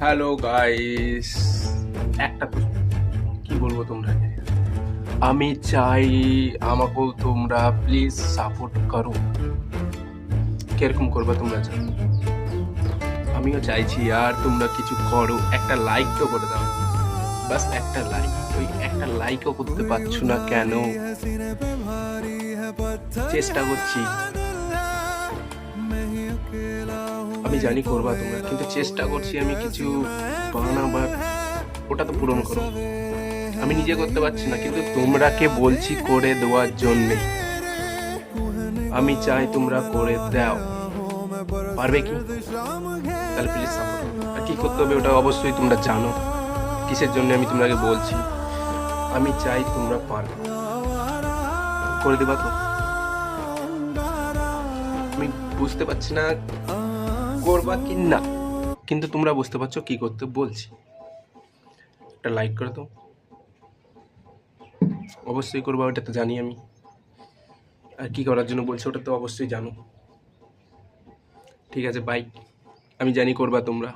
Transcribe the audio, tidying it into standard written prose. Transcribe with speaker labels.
Speaker 1: Hello guys, একটা তো কি বলবো তোমরা, আমি চাই আমাকেও তোমরা প্লিজ সাপোর্ট করো। কিরকম করবে তোমরা চাও? আমিও চাইছি আর তোমরা কিছু করো, একটা লাইক তো করে দাও, বাস একটা লাইক। ওই একটা লাইকও করতে পারছো না কেন? চেষ্টা করছি, আমি জানি করবা তোমরা, কিন্তু চেষ্টা করছি আমি কিছু বানাবার, ওটা তো পূরণ করো। আমি নিজে করতে পারছি না, কিন্তু তোমরাকে বলছি করে দেওয়ার জন্যে। আমি চাই তোমরা করে দাও, পারবে কি? তাহলে প্লিজ সাপোর্ট। আর কি করতে হবে ওটা অবশ্যই তোমরা জানো, কিসের জন্য আমি তোমাকে বলছি। আমি চাই তোমরা পারবে, করে দেবা তো? আমি বুঝতে পারছি না করবা কি না, কিন্তু তোমরা বুঝতে পারছো কি করতে বলছি। একটা লাইক করে দাও, অবশ্যই করবা, ওটা তো জানি আমি। আর কি করার জন্য বলছো ওটা তো অবশ্যই জানো। ঠিক আছে, বাই। আমি জানি করবা তোমরা।